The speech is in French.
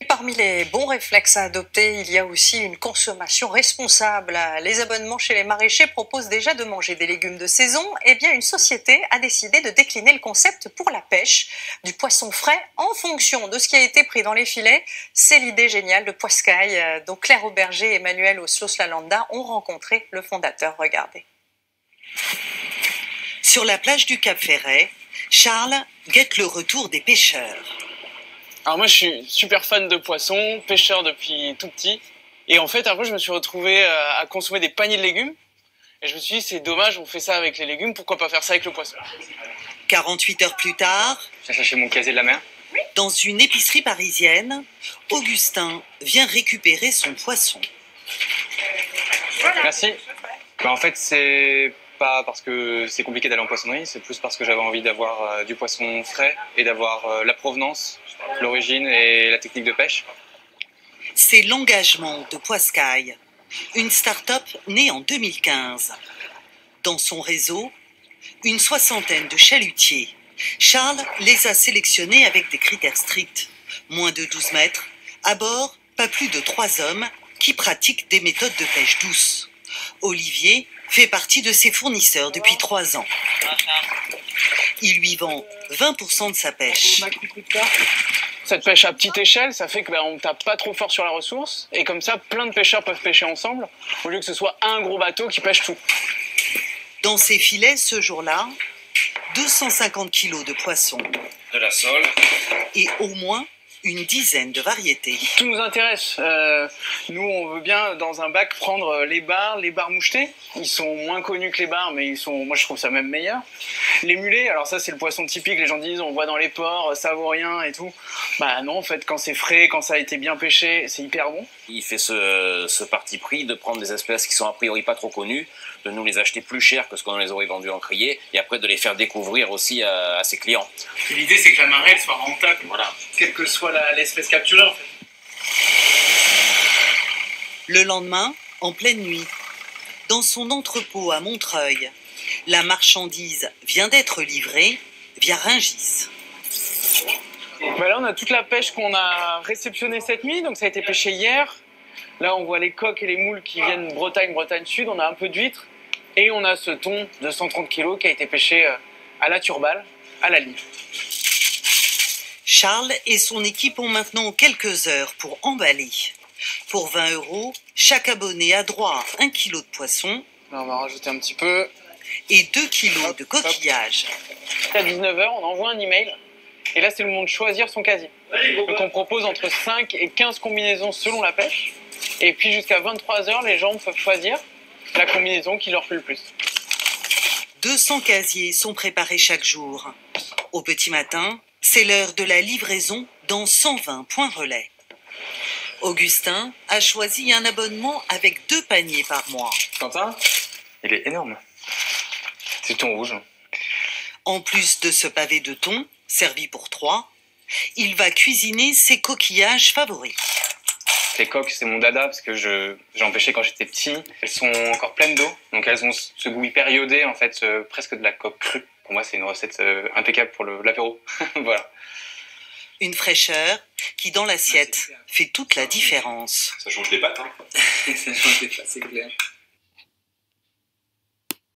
Parmi les bons réflexes à adopter, il y a aussi une consommation responsable. Les abonnements chez les maraîchers proposent déjà de manger des légumes de saison. Eh bien, une société a décidé de décliner le concept pour la pêche, du poisson frais en fonction de ce qui a été pris dans les filets. C'est l'idée géniale de Poiscaille, dont Claire Auberger et Emmanuel Osios-Lalanda ont rencontré le fondateur. Regardez. Sur la plage du Cap Ferret, Charles guette le retour des pêcheurs. Alors moi je suis super fan de poissons, pêcheur depuis tout petit. Et en fait après je me suis retrouvé à consommer des paniers de légumes. Et je me suis dit c'est dommage, on fait ça avec les légumes, pourquoi pas faire ça avec le poisson. 48 heures plus tard, J'ai cherché mon casier de la mer. dans une épicerie parisienne, Augustin vient récupérer son poisson. Merci. En fait c'est pas parce que c'est compliqué d'aller en poissonnerie, c'est plus parce que j'avais envie d'avoir du poisson frais et d'avoir la provenance, l'origine et la technique de pêche. C'est l'engagement de Poiscaille, une start-up née en 2015. Dans son réseau, une soixantaine de chalutiers. Charles les a sélectionnés avec des critères stricts. Moins de 12 mètres, à bord, pas plus de 3 hommes qui pratiquent des méthodes de pêche douce. Olivier fait partie de ses fournisseurs depuis 3 ans. Il lui vend 20% de sa pêche. Cette pêche à petite échelle, ça fait que on tape pas trop fort sur la ressource et comme ça, plein de pêcheurs peuvent pêcher ensemble au lieu que ce soit un gros bateau qui pêche tout. Dans ses filets, ce jour-là, 250 kilos de poissons De la sole. et au moins une dizaine de variétés. Tout nous intéresse. Nous, on veut bien dans un bac prendre les bars mouchetés. Ils sont moins connus que les bars, mais moi je trouve ça même meilleur. Les mulets, alors ça c'est le poisson typique. Les gens disent on voit dans les ports, ça vaut rien et tout. Bah non, en fait, quand c'est frais, quand ça a été bien pêché, c'est hyper bon. Il fait ce parti pris de prendre des espèces qui sont a priori pas trop connues, de nous les acheter plus cher que ce qu'on les aurait vendues en criée, et après de les faire découvrir aussi à ses clients. L'idée c'est que la marée elle soit rentable, Voilà. quelle que soit l'espèce capturée en fait. Le lendemain, en pleine nuit, dans son entrepôt à Montreuil, la marchandise vient d'être livrée via Rungis. Bah là on a toute la pêche qu'on a réceptionnée cette nuit, donc ça a été pêché hier. Là on voit les coques et les moules qui viennent Bretagne Sud, on a un peu d'huîtres et on a ce thon de 130 kg qui a été pêché à la turbale, à la ligne. Charles et son équipe ont maintenant quelques heures pour emballer. Pour 20 €, chaque abonné a droit à 1 kg de poisson Là on va rajouter un petit peu. et 2 kg de coquillages. À 19h on envoie un email et là c'est le moment de choisir son casier. Donc on propose entre 5 et 15 combinaisons selon la pêche. Et puis jusqu'à 23h les gens peuvent choisir la combinaison qui leur plaît le plus. 200 casiers sont préparés chaque jour. Au petit matin, c'est l'heure de la livraison dans 120 points relais. Augustin a choisi un abonnement avec 2 paniers par mois. Quentin, il est énorme. C'est le thon rouge. En plus de ce pavé de thon, servi pour 3, il va cuisiner ses coquillages favoris. Les coques, c'est mon dada parce que j'en pêchais quand j'étais petit. Elles sont encore pleines d'eau, donc elles ont ce goût hyper iodé, en fait, presque de la coque crue. Pour moi, c'est une recette impeccable pour l'apéro. Voilà. Une fraîcheur qui, dans l'assiette, fait toute la différence. Ça change des pâtes, hein. Ça change des pâtes, c'est clair.